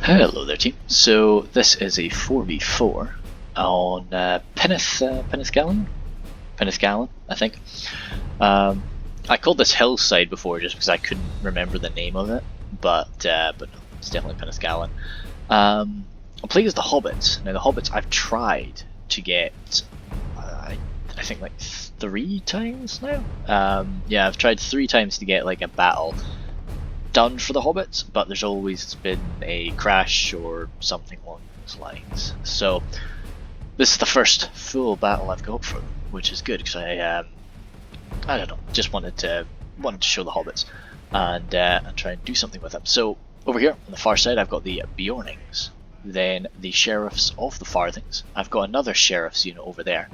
Hello there, team. So this is a 4v4 on Pinnath Gelin? Pinnath Gelin, I think. I called this Hillside before just because I couldn't remember the name of it, but no, it's definitely Pinnath Gelin. I'm playing as the Hobbits. Now the Hobbits I've tried to get, I think like 3 times now. Yeah, I've tried 3 times to get like a battle done for the Hobbits, but there's always been a crash or something along those lines. So this is the first full battle I've got for them, which is good because I don't know, just wanted to show the Hobbits and try and do something with them. So over here on the far side, I've got the Bjornings, then the Sheriffs of the Farthings. I've got another Sheriff's unit over there.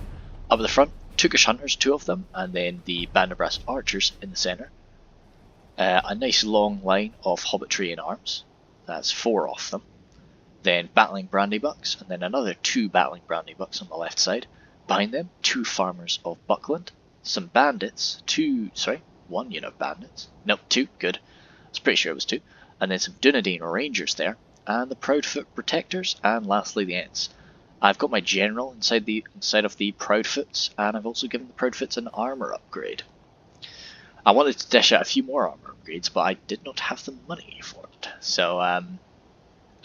Up at the front, Tookish Hunters, 2 of them, and then the Band of Brass Archers in the centre. A nice long line of Hobbitry in arms, that's 4 of them. Then battling Brandybucks, and then another 2 battling Brandybucks on the left side. Behind them, 2 farmers of Buckland, some bandits, 1 unit of bandits, nope, 2, good, I was pretty sure it was 2, and then some Dunedain Rangers there, and the Proudfoot Protectors, and lastly the Ents. I've got my general inside of the Proudfoots, and I've also given the Proudfoots an armour upgrade. I wanted to dish out a few more armour upgrades, but I did not have the money for it. So, as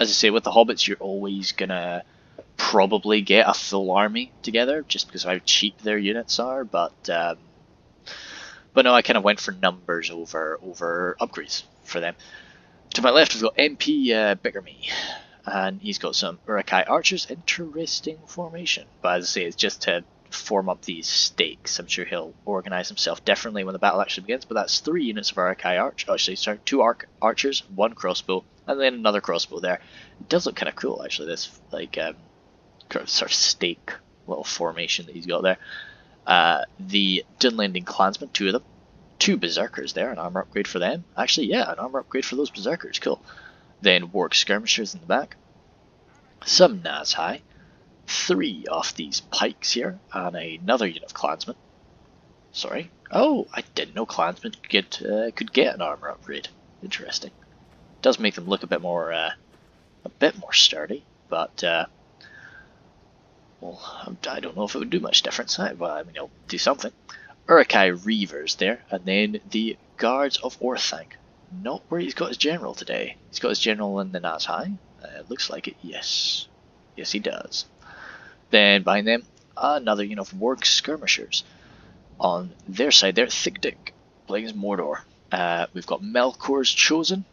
I say, with the Hobbits, you're always gonna probably get a full army together, just because of how cheap their units are. But no, I kind of went for numbers over upgrades for them. To my left, we've got MP Bigger Me, and he's got some Urukai Archers. Interesting formation, but as I say, it's just to form up these stakes. I'm sure he'll organise himself differently when the battle actually begins, but that's 3 units of Urukai Arch. Actually, sorry, 2 Archers, 1 crossbow, and then another crossbow there. It does look kind of cool, actually, this like sort of stake little formation that he's got there. The Dunlanding Clansmen, 2 of them. 2 Berserkers there, an armour upgrade for them. Actually, yeah, an armour upgrade for those Berserkers, cool. Then Warg Skirmishers in the back. Some Nazhai. 3 of these pikes here, and another unit of clansmen. Sorry. Oh, I didn't know clansmen could get an armor upgrade. Interesting. Does make them look a bit more sturdy, but well, I don't know if it would do much difference. Well, I mean, it'll do something. Urukai Reavers there, and then the Guards of Orthanc. Not where he's got his general today. He's got his general in the Nazhai. Looks like it. Yes, yes, he does. Then behind them, another unit of Warg Skirmishers. On their side there, Thick Dick, playing as Mordor. We've got Melkor's Chosen,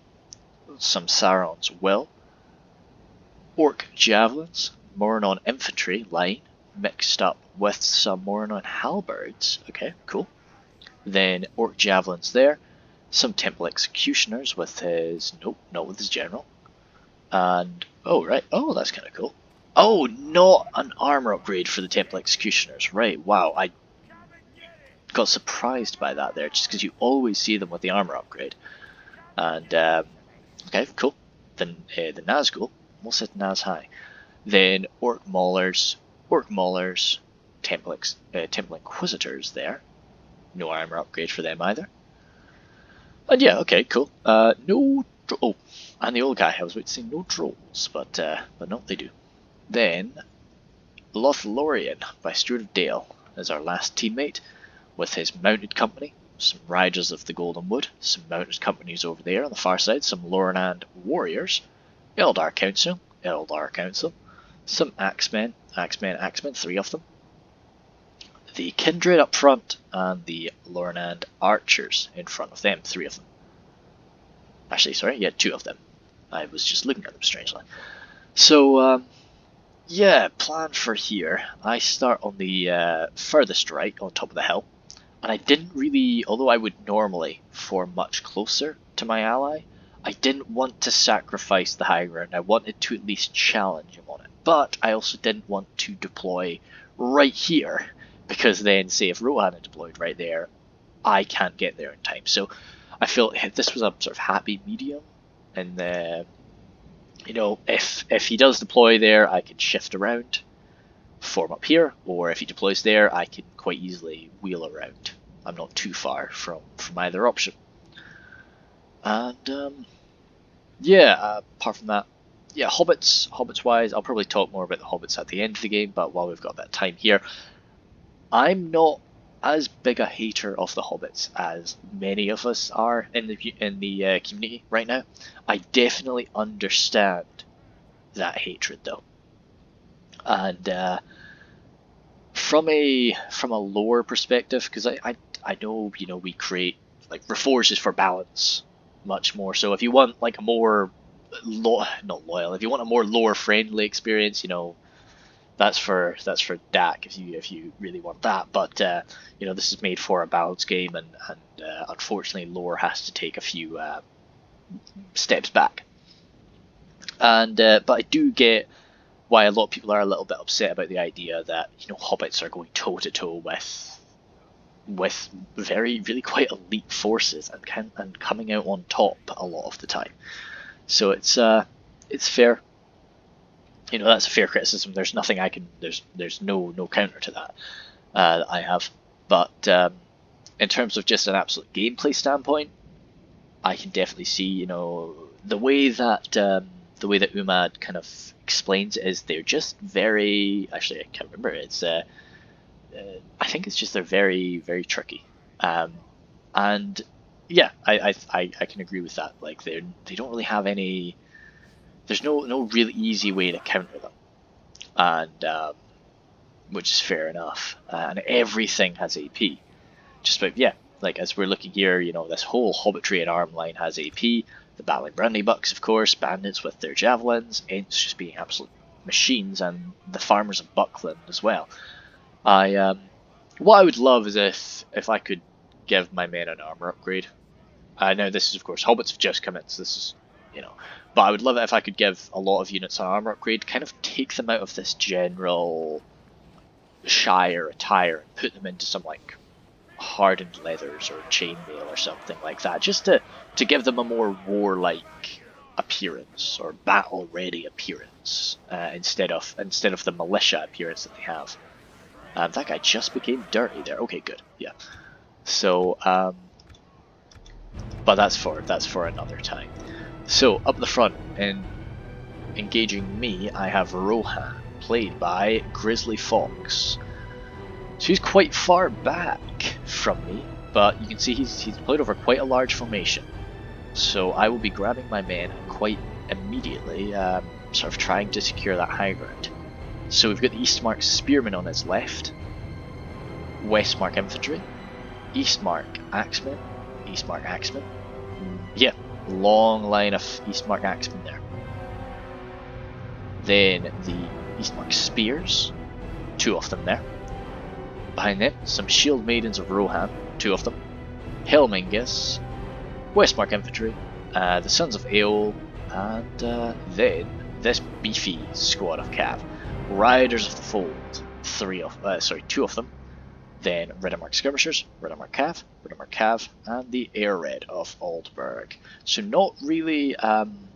some Sauron's Will, Orc Javelins, Moranon Infantry line, mixed up with some Moranon Halberds. Okay, cool. Then Orc Javelins there, some Temple Executioners with his, nope, not with his general. And, oh right, oh that's kind of cool. Oh, not an armor upgrade for the Temple Executioners. Right, wow, I got surprised by that there, just because you always see them with the armor upgrade. And, okay, cool. Then the Nazgul, we'll set Nazhai. Then Orc Maulers, Temple Inquisitors there. No armor upgrade for them either. And yeah, okay, cool. No, oh, and the old guy, I was about to say no trolls, but no, they do. Then, Lothlorien by Stewart of Dale is our last teammate, with his mounted company, some Riders of the Golden Wood, some mounted companies over there on the far side, some Lorinand warriors, Eldar Council, some Axemen, 3 of them, the Kindred up front, and the Lorinand archers in front of them, 3 of them. Actually, sorry, yeah, 2 of them. I was just looking at them strangely. So, yeah, plan for here. I start on the furthest right, on top of the hill. And I didn't really, although I would normally form much closer to my ally, I didn't want to sacrifice the high ground. I wanted to at least challenge him on it. But I also didn't want to deploy right here, because then, say, if Rohan had deployed right there, I can't get there in time. So I felt this was a sort of happy medium, and you know, if he does deploy there, I can shift around, form up here, or if he deploys there, I can quite easily wheel around. I'm not too far from either option. And yeah, apart from that, yeah, Hobbits wise, I'll probably talk more about the Hobbits at the end of the game, but while we've got that time here, I'm not as big a hater of the Hobbits as many of us are in the community right now. I definitely understand that hatred though, and from a lore perspective, because I know, you know, we create like Reforged is for balance much more. So if you want like a more not loyal, if you want a more lore friendly experience, you know, that's for DAC if you really want that. But you know, this is made for a balanced game, and unfortunately, lore has to take a few steps back. And but I do get why a lot of people are a little bit upset about the idea that, you know, hobbits are going toe to toe with very really quite elite forces and coming out on top a lot of the time. So it's fair. You know, that's a fair criticism. There's nothing I can. There's no counter to that I have. But in terms of just an absolute gameplay standpoint, I can definitely see, you know, the way that Umad kind of explains it is they're just very. Actually, I can't remember. It's I think it's just they're very very tricky. And yeah, I can agree with that. Like they don't really have any. There's no really easy way to counter them, and which is fair enough. And everything has AP. Just about, yeah, like as we're looking here, you know, this whole Hobbitry and Arm line has AP. The Battling Brandybucks, of course, bandits with their javelins, Ents just being absolute machines, and the farmers of Buckland as well. What I would love is if I could give my men an armor upgrade. Now this is, of course, Hobbits have just come in, so this is, you know, but I would love it if I could give a lot of units an armor upgrade, kind of take them out of this general Shire attire and put them into some like hardened leathers or chainmail or something like that, just to give them a more warlike appearance or battle ready appearance, instead of the militia appearance that they have. That guy just became dirty there. Okay, good. Yeah. So, but that's for another time. So up the front and engaging me, I have Rohan, played by Grizzly Fox. So he's quite far back from me, but you can see he's played over quite a large formation. So I will be grabbing my men quite immediately, sort of trying to secure that high ground. So we've got the Eastmark Spearmen on his left, Westmark Infantry, Eastmark Axemen, Eastmark Axemen. Yeah, long line of Eastmark Axemen there. Then the Eastmark Spears, 2 of them there. Behind them, some Shield Maidens of Rohan, 2 of them. Helmingus, Westmark Infantry, the Sons of Aeol, and then this beefy squad of Cav. Riders of the Fold, 2 of them. Then Riddermark Skirmishers, Riddermark Cav, and the Air Red of Aldburg. So not really an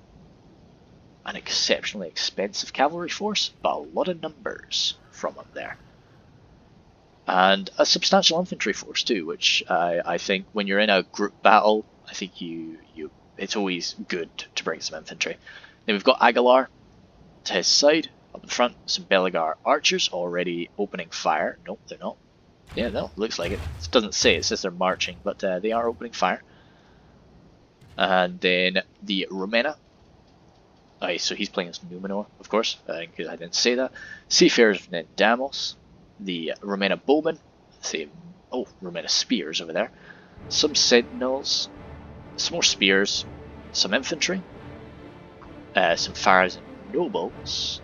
exceptionally expensive cavalry force, but a lot of numbers from them there. And a substantial infantry force too, which I think when you're in a group battle, I think it's always good to bring some infantry. Then we've got Aguilar to his side, up in front, some Belagar archers already opening fire. Nope, they're not. Yeah, no, looks like it. It doesn't say, it says they're marching, but they are opening fire. And then the Romena. So he's playing as Numenor, of course, because I didn't say that. Seafarers of Nendamos. The Romena Bowmen. Romena Spears over there. Some Sentinels. Some more Spears. Some Infantry. Some Faras and Nobles.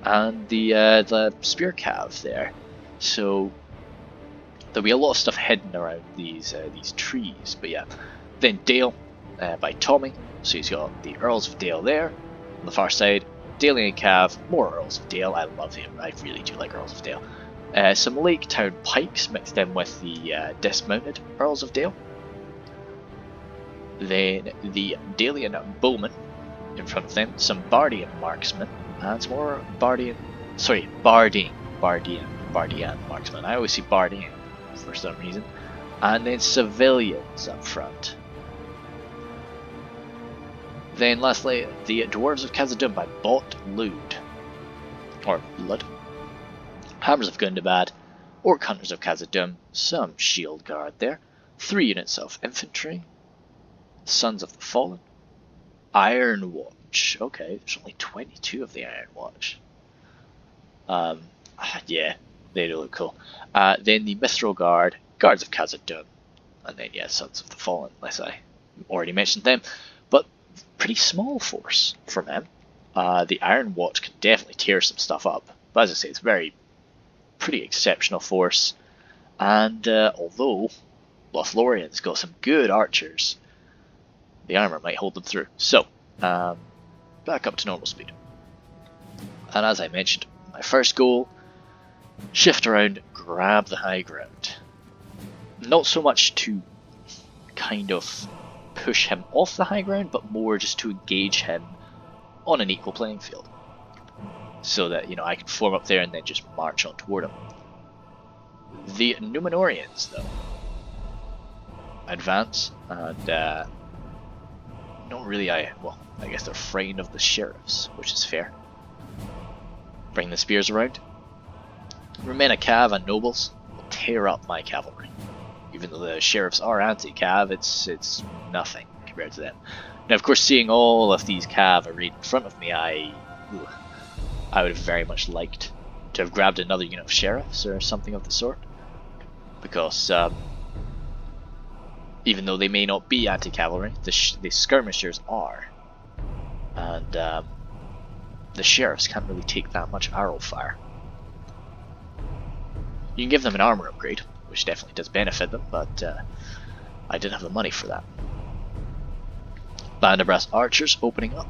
And the Spear Cav there. So there'll be a lot of stuff hidden around these trees, but yeah. Then Dale by Tommy, so he's got the Earls of Dale there. On the far side, Dalian Cav, more Earls of Dale. I love him. I really do like Earls of Dale. Some Lake Town Pikes mixed in with the dismounted Earls of Dale. Then the Dalian Bowmen in front of them. Some Bardian Marksmen and some more Bardian Marksmen. I always see Bardian for some reason. And then civilians up front. Then lastly, the Dwarves of Khazad-dûm by Bot Lud, or Lud. Hammers of Gundabad, Orc Hunters of Khazad-dûm, some Shield Guard there, 3 units of Infantry, Sons of the Fallen, Iron Watch. Okay, there's only 22 of the Iron Watch. Yeah, they do look cool. Then the Mithril Guard, Guards of Khazad-dûm, and then yeah, Sons of the Fallen, unless I already mentioned them. But pretty small force from them. The Iron Watch can definitely tear some stuff up, but as I say, it's pretty exceptional force. And although Lothlorien's got some good archers, the armor might hold them through. So, back up to normal speed. And as I mentioned, my first goal, shift around, grab the high ground. Not so much to kind of push him off the high ground, but more just to engage him on an equal playing field. So that, you know, I can form up there and then just march on toward him. The Númenóreans, though, advance, and not really, I guess they're frightened of the sheriffs, which is fair. Bring the spears around. Remena Cav and nobles will tear up my cavalry. Even though the sheriffs are anti-Cav, it's nothing compared to them. Now, of course, seeing all of these Cav arrayed in front of me, I would have very much liked to have grabbed another unit of sheriffs or something of the sort. Because even though they may not be anti-cavalry, the skirmishers are. And the sheriffs can't really take that much arrow fire. You can give them an armor upgrade, which definitely does benefit them, but I didn't have the money for that. Band of Brass archers opening up.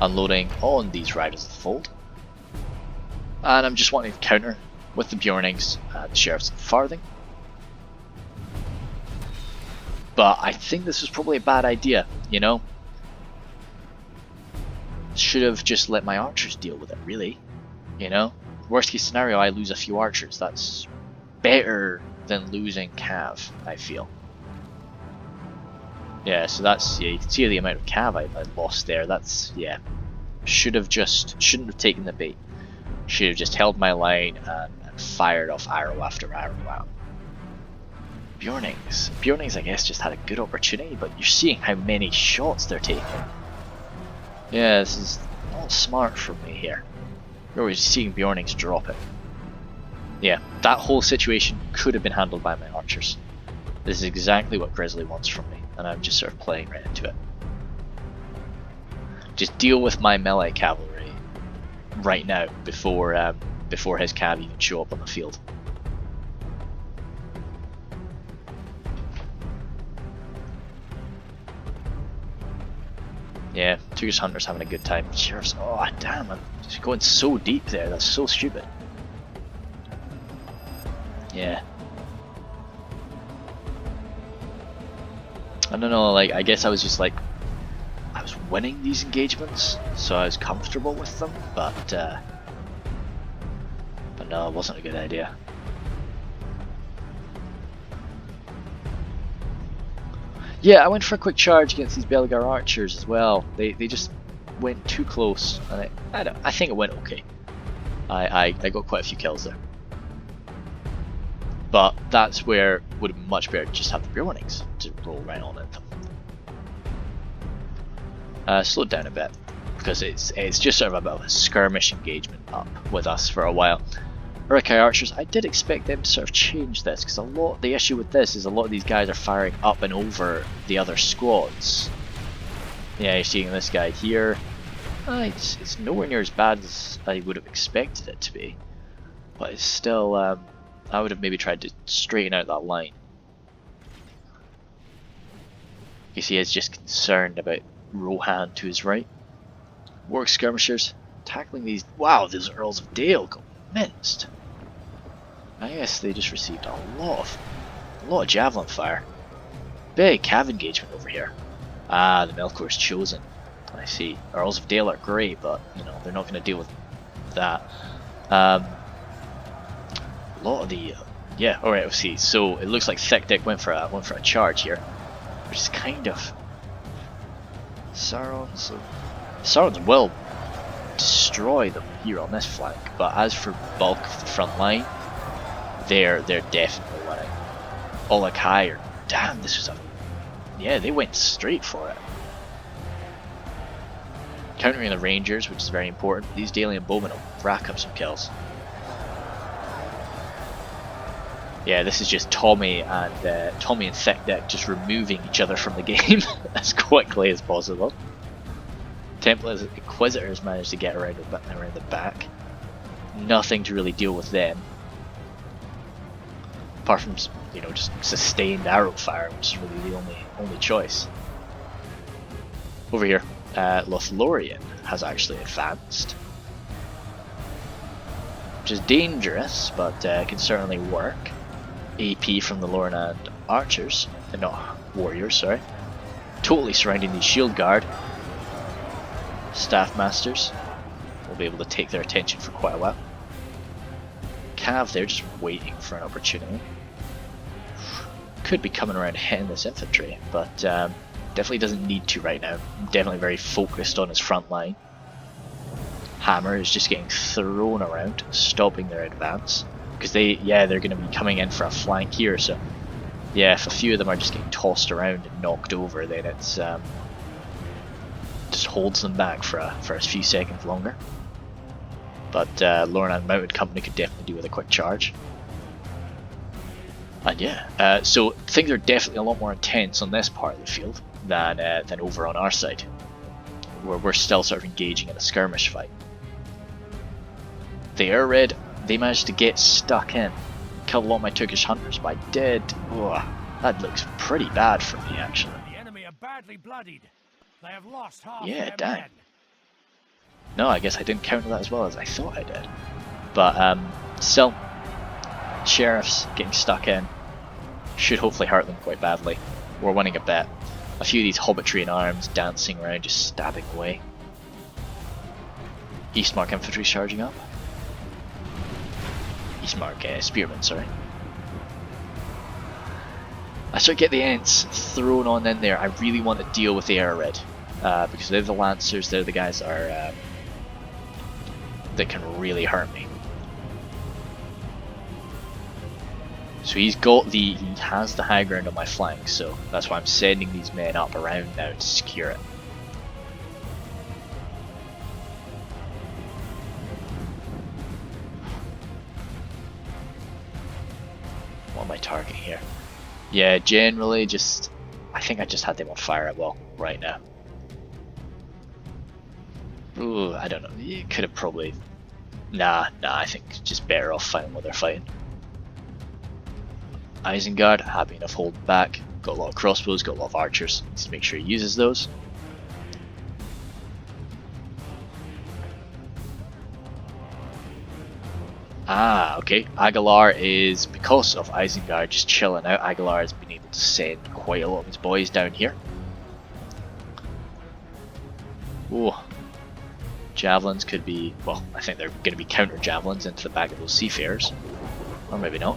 Unloading on these Riders of the Fold. And I'm just wanting to counter with the Bjornings and the Sheriffs of the Farthing. But I think this was probably a bad idea, you know? Should have just let my archers deal with it, really. You know? Worst case scenario, I lose a few archers. That's better than losing Cav, I feel. Yeah, so that's, yeah, you can see the amount of Cav I lost there. That's, yeah. Shouldn't have taken the bait. Should have just held my line and fired off arrow after arrow out. Bjornings, I guess, just had a good opportunity, but you're seeing how many shots they're taking. Yeah, this is not smart from me here. You're always seeing Bjornings drop it. Yeah, that whole situation could have been handled by my archers. This is exactly what Grizzly wants from me, and I'm just sort of playing right into it. Just deal with my melee cavalry right now before his cav even show up on the field. Yeah, Turkish Hunter's having a good time. Sheriff's, oh damn, I'm just going so deep there, that's so stupid. Yeah. I don't know, like, I guess I was just like, I was winning these engagements, so I was comfortable with them, but no, it wasn't a good idea. Yeah, I went for a quick charge against these Belgar archers as well. They just went too close, and I think it went okay. I got quite a few kills there. But that's where it would have been much better to just have the Bjornings to roll right on at them. Slowed down a bit, because it's just sort of a bit of a skirmish engagement up with us for a while. Urukai archers, I did expect them to sort of change this, because the issue with this is a lot of these guys are firing up and over the other squads. Yeah, you're seeing this guy here. It's nowhere near as bad as I would have expected it to be, but it's still, I would have maybe tried to straighten out that line. You see, he's just concerned about Rohan to his right. Warwick skirmishers tackling these. Wow, those Earls of Dale got minced. I guess they just received a lot of javelin fire. Big cav engagement over here. Ah, the Melkor's chosen. I see. Earls of Dale are great, but you know they're not going to deal with that. A lot of the yeah. All right, let's see. So it looks like Thick Dick went for a charge here, which is kind of Sauron's will destroy them here on this flank, but as for bulk of the front line, they're definitely winning. Olakai are damn. This was a yeah. They went straight for it. Countering the Rangers, which is very important. These Dalian Bowmen will rack up some kills. Yeah, this is just Tommy and Thick Dick just removing each other from the game as quickly as possible. Templar Inquisitors managed to get around the back. Nothing to really deal with them, apart from just sustained arrow fire, which is really the only choice. Over here, Lothlorien has actually advanced, which is dangerous, but can certainly work. AP from the Lornand archers, not warriors, sorry. Totally surrounding the shield guard. Staff masters will be able to take their attention for quite a while. Cav, they're just waiting for an opportunity. Could be coming around hitting this infantry, but definitely doesn't need to right now. Definitely very focused on his front line. Hammer is just getting thrown around, stopping their advance. Because they're going to be coming in for a flank here, so yeah, if a few of them are just getting tossed around and knocked over, then it's just holds them back for a few seconds longer. But Lornand Mounted Company could definitely do with a quick charge. And yeah, so things are definitely a lot more intense on this part of the field than over on our side, where we're still sort of engaging in a skirmish fight. The Air Red, they managed to get stuck in. Killed a lot of my Turkish hunters, but I did. Ugh, that looks pretty bad for me, actually. The enemy are badly bloodied. They have lost half yeah, their dang. men. No, I guess I didn't counter that as well as I thought I did. But still, sheriffs getting stuck in should hopefully hurt them quite badly. We're winning a bit. A few of these hobbitry in arms dancing around, just stabbing away. Eastmark infantry charging up. Eastmark spearmen, sorry. I start to get the Ents thrown on in there. I really want to deal with the Air Red because they're the Lancers. They're the guys that are that can really hurt me. So he has the high ground on my flank, so that's why I'm sending these men up around now to secure it. What am I targeting here? Yeah, generally I think I just had them on fire at will right now. Ooh, I don't know, you could have probably... Nah, I think just better off fighting what they're fighting. Isengard, happy enough holding back. Got a lot of crossbows, got a lot of archers. Needs to make sure he uses those. Ah, okay. Aguilar is, because of Isengard just chilling out, Aguilar has been able to send quite a lot of his boys down here. Oh, javelins could be, well, I think they're going to be counter javelins into the back of those seafarers. Or maybe not.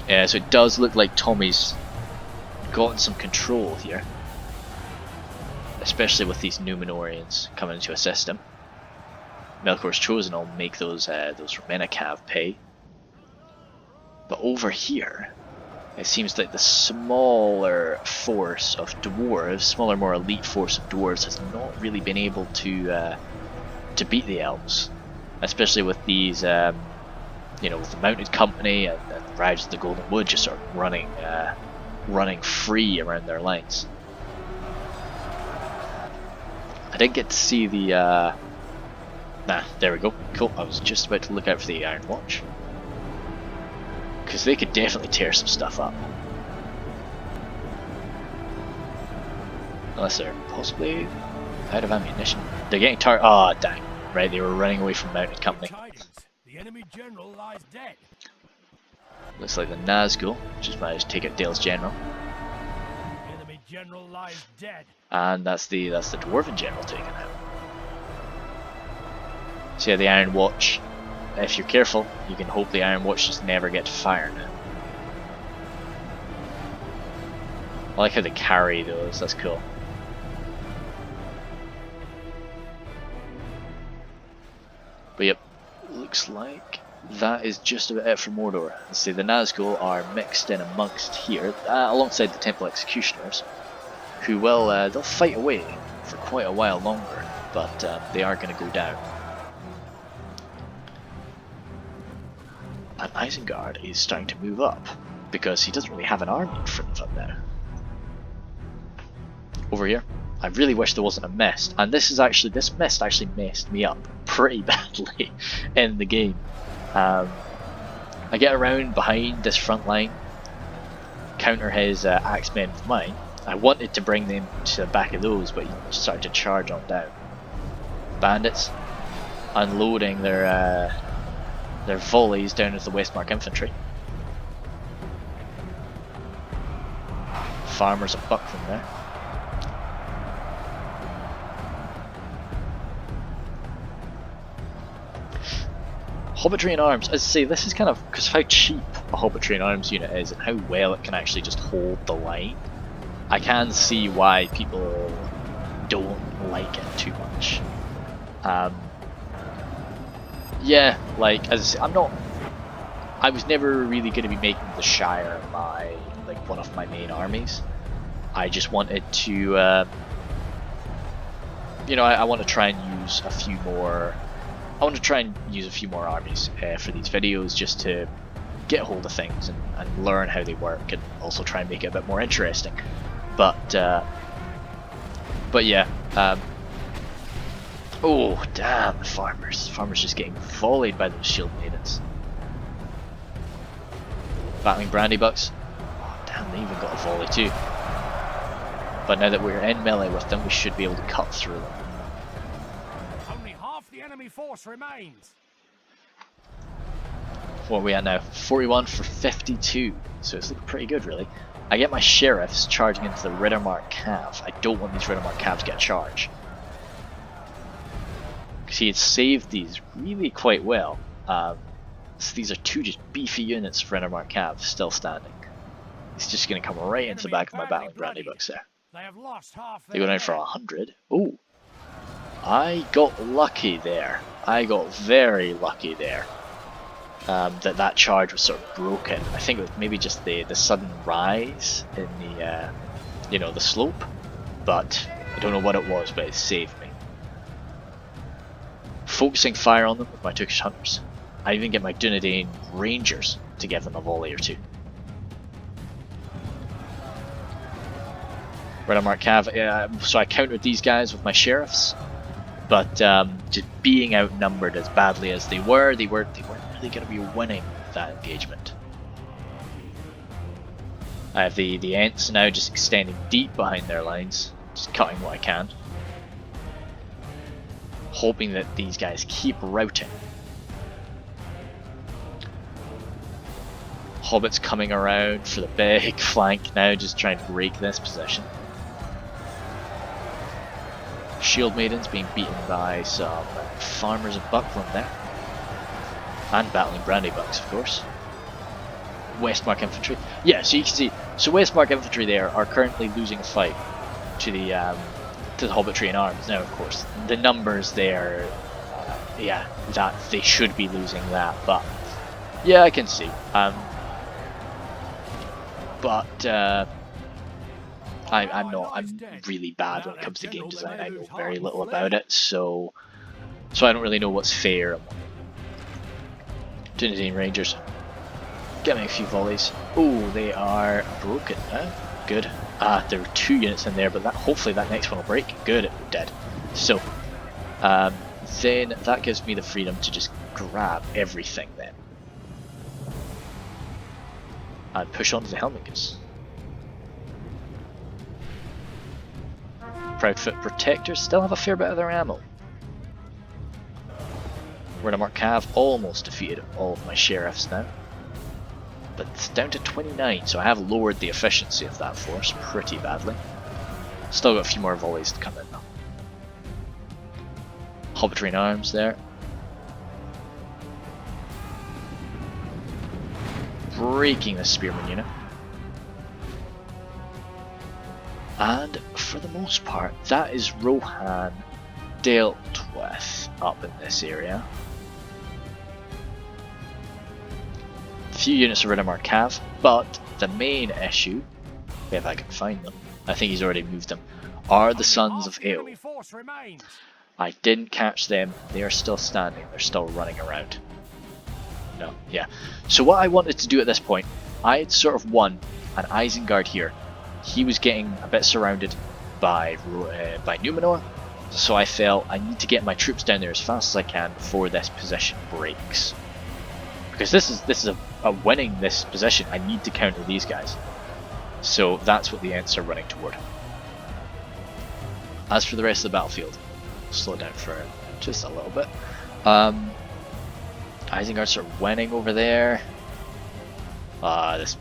Yeah, so it does look like Tommy's gotten some control here. Especially with these Numenorians coming to assist him. Melkor's Chosen will make those Remenicav pay. But over here, it seems like the smaller force of dwarves, smaller, more elite force of dwarves, has not really been able to beat the elves, especially with these, you know, with the Mounted Company and the Riders of the Golden Wood just sort of running free around their lines. I didn't get to see the. Nah, there we go. Cool. I was just about to look out for the Iron Watch, because they could definitely tear some stuff up. Unless they're possibly out of ammunition. They're getting oh, dang. Right, they were running away from Mounted Company. The enemy general lies dead. Looks like the Nazgul just managed to take out Dale's general. Enemy general lies dead. And that's the Dwarven general taken out. So yeah, the Iron Watch if you're careful, you can hope the Iron Watch just never get to fire now. I like how they carry those, that's cool. But yep, looks like that is just about it for Mordor. Let's see, the Nazgul are mixed in amongst here, alongside the Temple Executioners, who will, they'll fight away for quite a while longer, but they are going to go down. And Isengard is starting to move up, because he doesn't really have an army in front of him now. Over here, I really wish there wasn't a mist, and this mist actually messed me up pretty badly in the game. I get around behind this front line, counter his axemen with mine. I wanted to bring them to the back of those, but he started to charge on down. Bandits unloading their volleys down at the Westmark infantry. Farmers are buckling there. Hobbitry and Arms, as I say, this is kind of because of how cheap a Hobbitry and Arms unit is and how well it can actually just hold the line. I can see why people don't like it too much. Yeah, like as I say, I was never really going to be making the Shire one of my main armies. I just wanted to, you know, I want to try and use a few more. I want to try and use a few more armies for these videos, just to get a hold of things and learn how they work, and also try and make it a bit more interesting. But yeah. Oh damn, the farmers! Farmers just getting volleyed by those shield maidens. Battling Brandybucks. Oh damn, they even got a volley too. But now that we're in melee with them, we should be able to cut through them. The enemy force remains. What are we at now? 41 for 52, so it's looking pretty good really. I get my sheriffs charging into the Riddermark Cav. I don't want these Riddermark Cavs to get a charge, because he had saved these really quite well. So these are two just beefy units of Riddermark Cav still standing. He's just going to come right into the back of my battling Brandybucks there. They go down for 100. Oh. I got lucky there. I got very lucky there. That charge was sort of broken. I think it was maybe just the sudden rise in the you know, the slope, but I don't know what it was, but it saved me. Focusing fire on them with my Turkish hunters. I even get my Dunedain Rangers to give them a volley or two. Riddermark Cav. So I countered these guys with my sheriffs. But just being outnumbered as badly as they weren't really going to be winning that engagement. I have the Ents now just extending deep behind their lines, just cutting what I can, hoping that these guys keep routing. Hobbits coming around for the big flank now, just trying to break this position. Shield Maidens being beaten by some farmers of Buckland there. And battling Brandybucks, of course. Westmark Infantry. Yeah, so you can see, so Westmark Infantry there are currently losing a fight to the Hobbitry and Arms. Now, of course, the numbers there, yeah, that they should be losing that, but yeah, I can see. I'm really bad when it comes to game design. I know very little about it, so I don't really know what's fair. Dunedain Rangers, get me a few volleys. Oh, they are broken now. Good. There were 2 units in there, but hopefully that next one will break. Good, it dead. So, then that gives me the freedom to just grab everything then. And push on to the Helmicus. Proudfoot Protectors still have a fair bit of their ammo. Riddermark Cav almost defeated all of my sheriffs now. But it's down to 29, so I have lowered the efficiency of that force pretty badly. Still got a few more volleys to come in though. Hobbitry and Arms there. breaking the spearman unit. And for the most part, that is Rohan dealt with up in this area. A few units of Ridamar Cav, but the main issue, if I can find them, I think he's already moved them, are the Sons of Ale. I didn't catch them, they are still standing, they're still running around. No, yeah. So what I wanted to do at this point, I had sort of won an Isengard here. He was getting a bit surrounded by Numenor, so I felt I need to get my troops down there as fast as I can before this position breaks. Because this is a winning this position, I need to counter these guys. So that's what the Ents are running toward. As for the rest of the battlefield, slow down for just a little bit. Isengard's are winning over there. This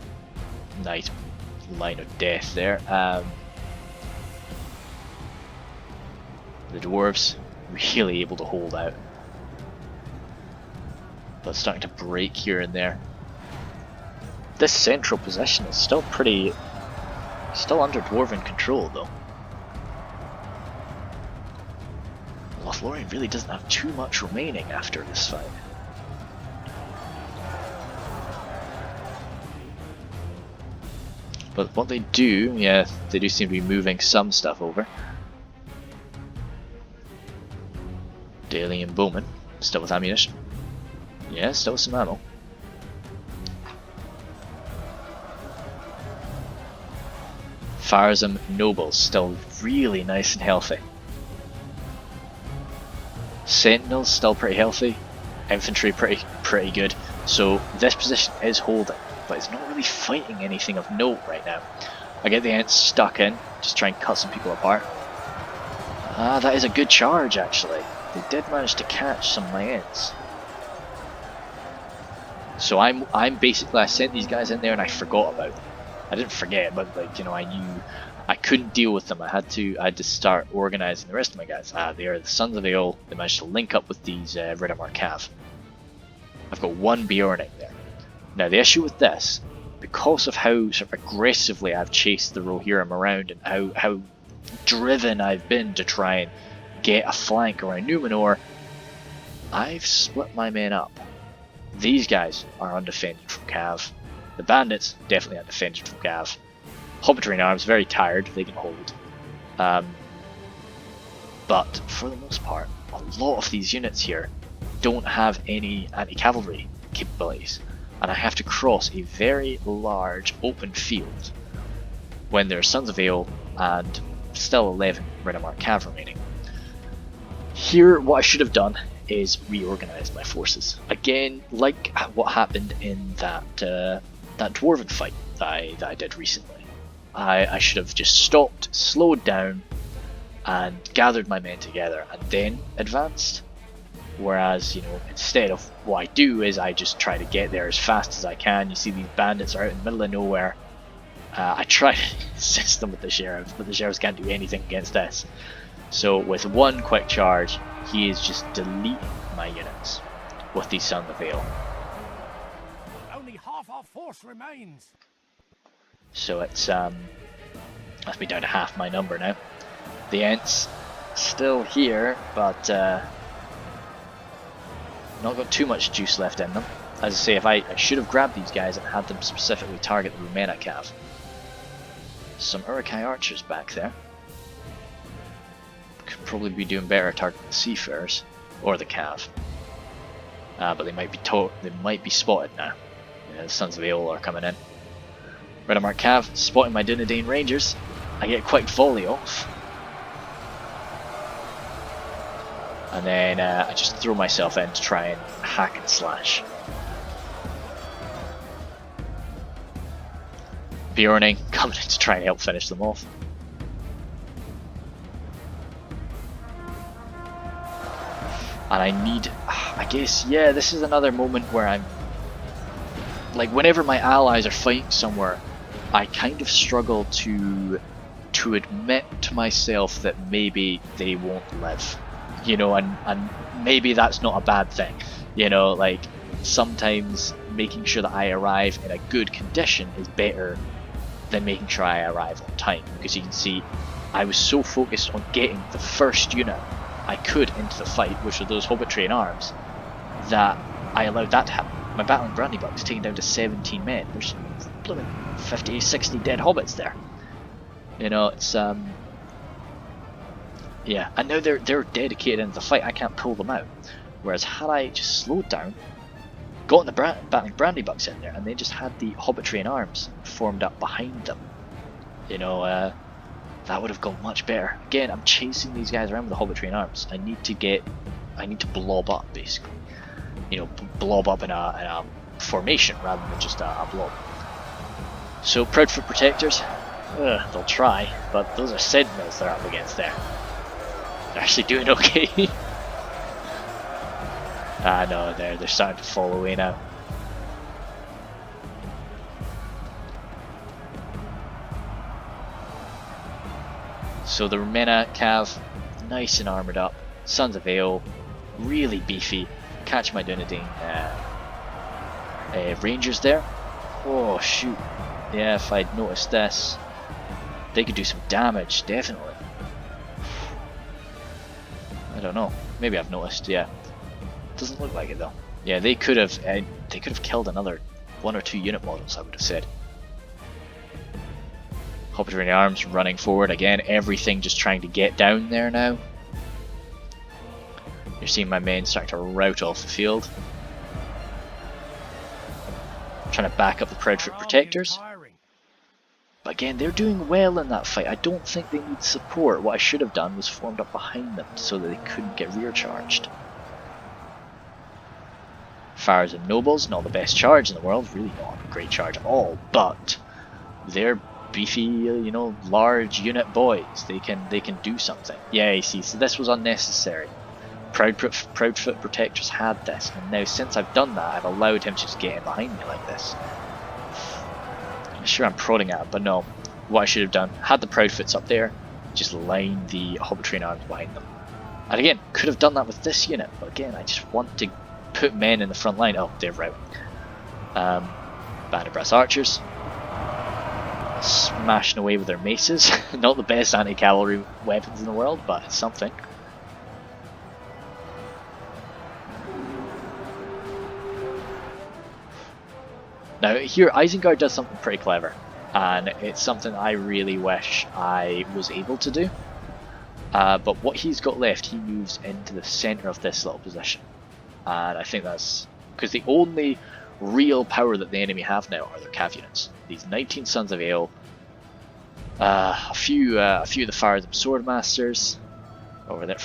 nice line of death there. The dwarves really able to hold out, but starting to break here and there. This central position is still under dwarven control though. Lothlorien really doesn't have too much remaining after this fight. But what they do, yeah, they do seem to be moving some stuff over. Daly and Bowman, still with ammunition. Yeah, still with some ammo. Farazim Nobles, still really nice and healthy. Sentinels, still pretty healthy. Infantry, pretty good. So this position is holding, but it's not really fighting anything of note right now. I get the Ents stuck in, just try and cut some people apart. That is a good charge actually. They did manage to catch some of my Ents. So I'm basically, I sent these guys in there and I forgot about them. I didn't forget, but like, you know, I knew I couldn't deal with them. I had to start organizing the rest of my guys. They are the Sons of Ale. They managed to link up with these Ridamar Cav. I've got one Bjorning there. Now the issue with this, because of how sort of aggressively I've chased the Rohirrim around and how driven I've been to try and get a flank around Numenor, I've split my men up. These guys are undefended from Cav. The bandits, definitely undefended from Cav. Hobbitry arms, very tired, they can hold. But for the most part, a lot of these units here don't have any anti-cavalry capabilities. And I have to cross a very large open field when there's Sons of Ale and still 11 Ridamar Cav remaining. Here, what I should have done is reorganize my forces. Again, like what happened in that dwarven fight that I did recently. I should have just stopped, slowed down, and gathered my men together and then advanced. Whereas, you know, instead of what I do is I just try to get there as fast as I can. You see these bandits are out in the middle of nowhere. I try to assist them with the sheriffs, but the sheriffs can't do anything against this. So with one quick charge, he is just deleting my units with these Sons of Ale. Only half our force remains. So it's must be down to half my number now. The Ents still here, but not got too much juice left in them. As I say, if I should have grabbed these guys and had them specifically target the Rumena Cav. Some Uruk-hai archers back there. Could probably be doing better targeting the Seafarers or the Cav. But they might be spotted now. Yeah, the Sons of Ale are coming in. Ridamar Cav spotting my Dunedain Rangers. I get a quick volley off. And then I just throw myself in to try and hack and slash. Bjorning coming in to try and help finish them off. And I need, I guess, yeah, this is another moment where I'm, like, whenever my allies are fighting somewhere, I kind of struggle to admit to myself that maybe they won't live. You know, and maybe that's not a bad thing. You know, like, sometimes making sure that I arrive in a good condition is better than making sure I arrive on time, because you can see I was so focused on getting the first unit I could into the fight, which were those Hobbit train arms, that I allowed that to happen. My battling brandy buck's taken down to 17 men. There's blooming 50, 60 dead hobbits there. You know, it's yeah, and now they're dedicated into the fight. I can't pull them out. Whereas had I just slowed down, gotten the battling brandy bucks in there, and they just had the Hobbit train arms formed up behind them, you know, that would have gone much better. Again, I'm chasing these guys around with the Hobbit train arms. I need to blob up, basically. You know, blob up in a formation rather than just a blob. So Proudfoot Protectors, they'll try, but those are Sentinels they're up against there. They're actually doing okay. Ah no, they're starting to fall away now. So the Remena Cav, nice and armoured up. Sons of Ale, really beefy. Catch my Dunedain Rangers there. Oh shoot. Yeah, if I'd noticed this, they could do some damage, definitely. I don't know. Maybe I've noticed, yeah. Doesn't look like it though. Yeah, they could have killed another 1 or 2 unit models, I would have said. Hobbit train arms running forward again, everything just trying to get down there now. You're seeing my men starting to rout off the field. Trying to back up the Proudfoot Protectors. But again, they're doing well in that fight. I don't think they need support. What I should have done was formed up behind them so that they couldn't get rear charged. Fires and Nobles, not the best charge in the world, really not a great charge at all, but they're beefy, you know, large unit boys. They can do something. Yeah, you see, so this was unnecessary. Proudfoot Protectors had this, and now since I've done that, I've allowed him to just get in behind me like this. I'm sure I'm prodding at him, but no. What I should have done, had the Proudfoots up there, just line the Hobbit train arms behind them. And again, could have done that with this unit, but again, I just want to put men in the front line. Oh, they're routing. Band of Brass Archers. Smashing away with their maces. Not the best anti-cavalry weapons in the world, but it's something. Now here, Isengard does something pretty clever, and it's something I really wish I was able to do. But what he's got left, he moves into the centre of this little position. And I think that's because the only real power that the enemy have now are their cav units. These 19 Sons of Ale, a few of the Fires of Swordmasters over there,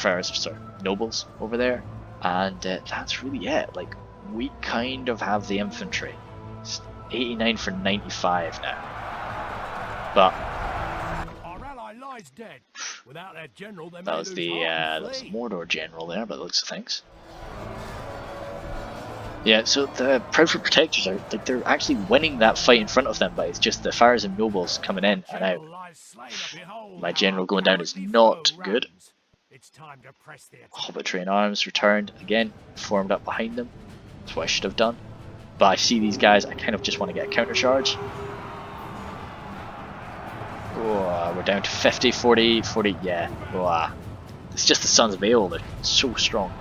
Nobles over there, and that's really it. Like, we kind of have the infantry. It's 89 for 95 now, but our ally lies dead. Without their general, they that was the Mordor general there, by the looks of things. Yeah, so the Proudfoot Protectors are like, they're actually winning that fight in front of them, but it's just the Fires and Nobles coming in and out. My general going down is not good. Hobbit train arms returned again, formed up behind them. That's what I should have done. But I see these guys, I kind of just want to get a counter charge. Oh, we're down to 50, 40, 40, yeah. Oh, it's just the Sons of Ale, they're so strong.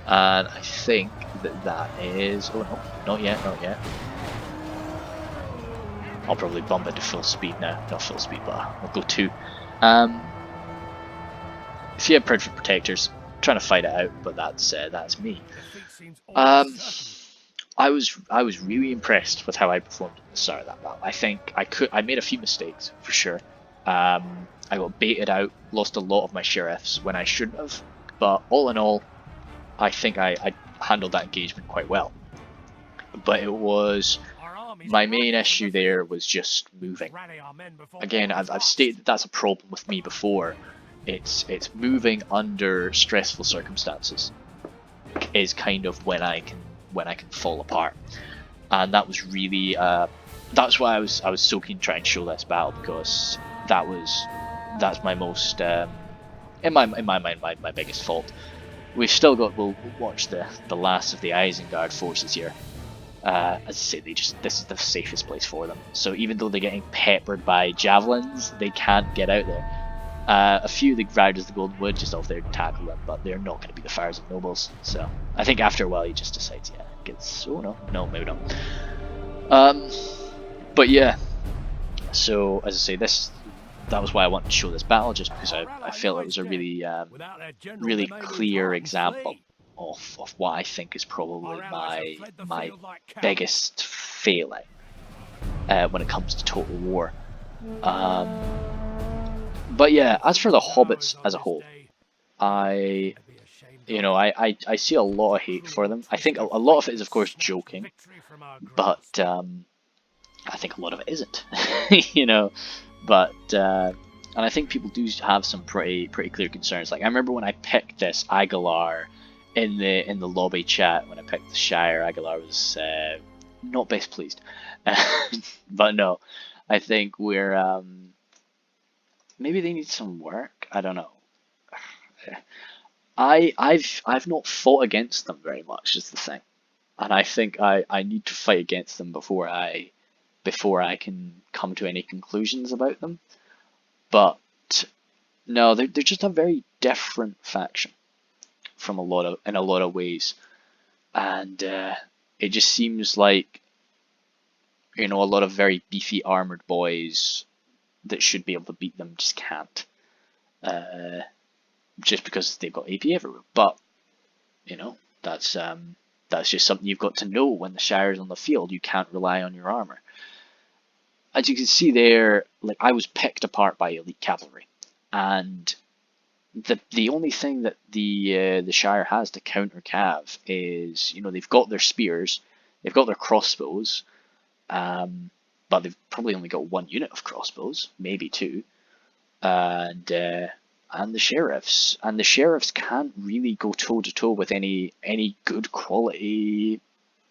And I think that is... oh no, not yet, not yet. I'll probably bump it to full speed now. Not full speed, but I'll go 2. If you have Proudfoot Protectors, trying to fight it out, but that's me. I was really impressed with how I performed at the start of that battle. I think I made a few mistakes, for sure. I got baited out, lost a lot of my sheriffs when I shouldn't have, but all in all, I think I handled that engagement quite well. But it was... my main issue there was just moving. Again, I've stated that that's a problem with me before. It's moving under stressful circumstances is kind of when I can fall apart. And that was really that's why I was so keen to try and show this battle, because that's my most in my mind my biggest fault. we've still got. We'll watch the last of the Isengard forces here. As I say, this is the safest place for them. So even though they're getting peppered by javelins, they can't get out there. A few of the Riders of the Golden Wood just off there to tackle them, but they're not going to be the Fires of Nobles. So I think after a while he just decides, yeah, gets. Oh no, maybe not. But yeah. So as I say, that was why I wanted to show this battle, just because I felt it was a really clear example of what I think is probably my biggest failing when it comes to Total War. But yeah, as for the Hobbits as a whole, I see a lot of hate for them. I think a lot of it is, of course, joking, but I think a lot of it isn't. But and I think people do have some pretty clear concerns. Like I remember when I picked this Aguilar in the lobby chat, when I picked the Shire, Aguilar was not best pleased. But no, I think we're maybe they need some work. I don't know. I've not fought against them very much, is the thing, and I think I need to fight against them before I can come to any conclusions about them. But no, they're just a very different faction from in a lot of ways, and it just seems like a lot of very beefy armored boys that should be able to beat them just can't, just because they've got AP everywhere. But that's just something you've got to know when the Shire's on the field. You can't rely on your armor. As you can see there, like I was picked apart by elite cavalry, and the only thing that the Shire has to counter Cav is they've got their spears, they've got their crossbows, but they've probably only got one unit of crossbows, maybe two, and the sheriffs can't really go toe to toe with any good quality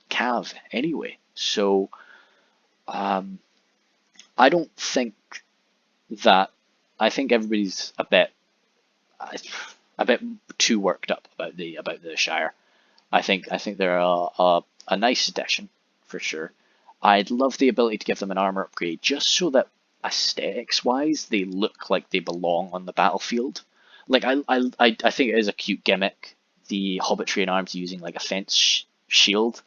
Cav anyway. So I don't think that. I think everybody's a bit too worked up about the Shire. I think they're a nice addition for sure. I'd love the ability to give them an armor upgrade just so that aesthetics wise they look like they belong on the battlefield. Like I think it is a cute gimmick, the Hobbit train arms using like a fence shield.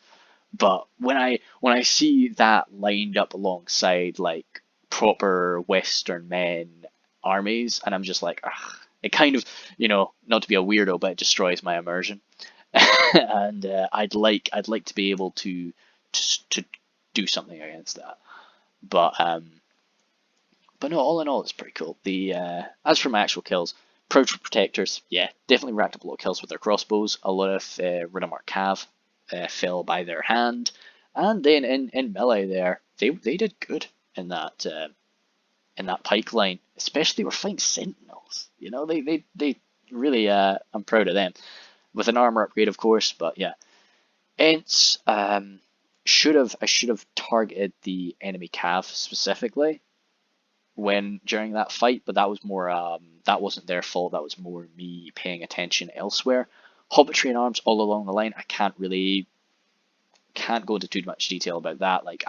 But when I see that lined up alongside like proper Western men armies, and I'm just like, ugh, it kind of, not to be a weirdo, but it destroys my immersion. And I'd like to be able to do something against that. But no, all in all, it's pretty cool. As for my actual kills, Proud Protectors, yeah, definitely racked up a lot of kills with their crossbows. A lot of Riddermark Cav fell by their hand, and then in melee there, they did good in that pike line. Especially they were fighting sentinels. They really I'm proud of them. With an armor upgrade, of course, but yeah, Ents I should have targeted the enemy Cav specifically during that fight, but that was more that wasn't their fault. That was more me paying attention elsewhere. Hobbit train arms all along the line. I can't go into too much detail about that. Like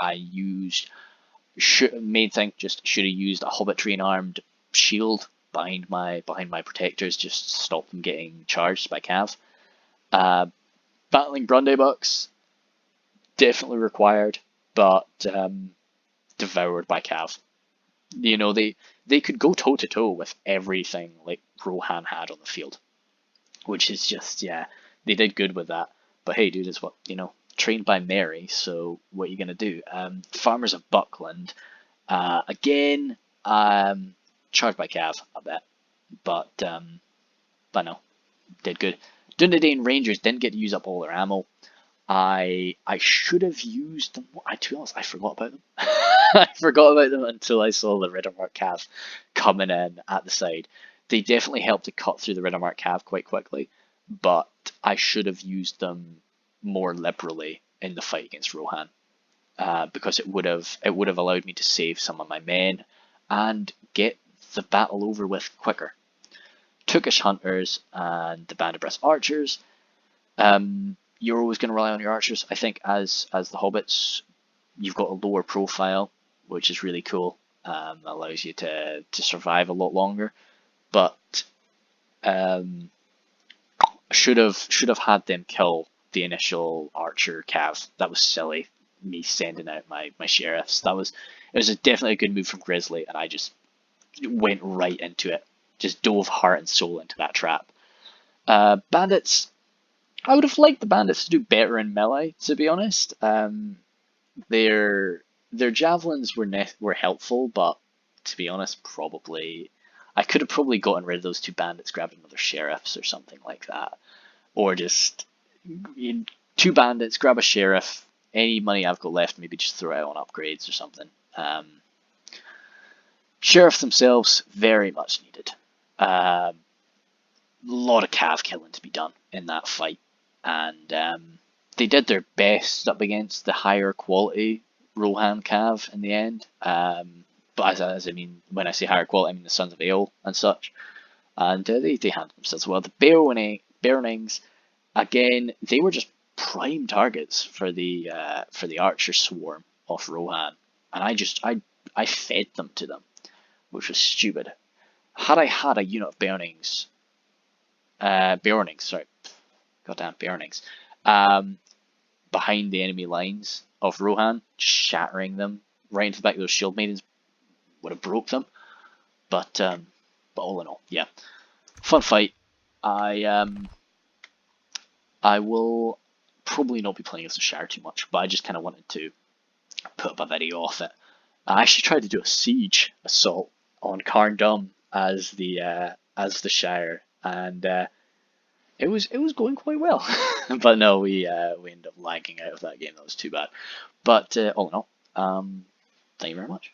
main thing, just should have used a Hobbit train armed shield behind my protectors, just to stop them getting charged by Cav. Battling Brundabucks, definitely required, but devoured by Cav. They could go toe to toe with everything like Rohan had on the field, which is just, yeah, they did good with that. But hey, dude, it's what trained by Mary, so what are you gonna do? Farmers of Buckland, again, charged by Cav, I bet, but no, did good. Dundedane Rangers didn't get to use up all their ammo. I should have used them. To be honest, I forgot about them. I forgot about them until I saw the Riddermark Cav coming in at the side. They definitely helped to cut through the Riddermark Cav quite quickly, but I should have used them more liberally in the fight against Rohan, because it would have allowed me to save some of my men and get the battle over with quicker. Tookish Hunters and the Bandit Archers. You're always going to rely on your archers. I think as the Hobbits, you've got a lower profile, which is really cool. Allows you to survive a lot longer. But should have had them kill the initial archer cav. That was silly. Me sending out my sheriffs. It was definitely a good move from Grizzly, and I just went right into it. Just dove heart and soul into that trap. Bandits. I would have liked the bandits to do better in melee, to be honest. Their javelins were helpful, but to be honest, probably I could have probably gotten rid of those two bandits, grabbed another sheriffs or something like that, or just two bandits, grab a sheriff. Any money I've got left, maybe just throw it out on upgrades or something. Sheriffs themselves, very much needed. A lot of cav killing to be done in that fight, and they did their best up against the higher quality Rohan cav in the end. But as I mean, when I say higher quality, I mean the Sons of Ale and such. And they handled themselves well. The Baronings, again, they were just prime targets for the archer swarm of Rohan, and I fed them to them, which was stupid. Had I had a unit of Baronings, behind the enemy lines of Rohan, just shattering them right into the back of those shield maidens, would have broke them. But all in all, yeah, fun fight. I will probably not be playing as a Shire too much, but I just kind of wanted to put up a video off it. I actually tried to do a siege assault on Carndum as the Shire, and it was going quite well. But no, we ended up lagging out of that game. That was too bad. But all in all, thank you very much.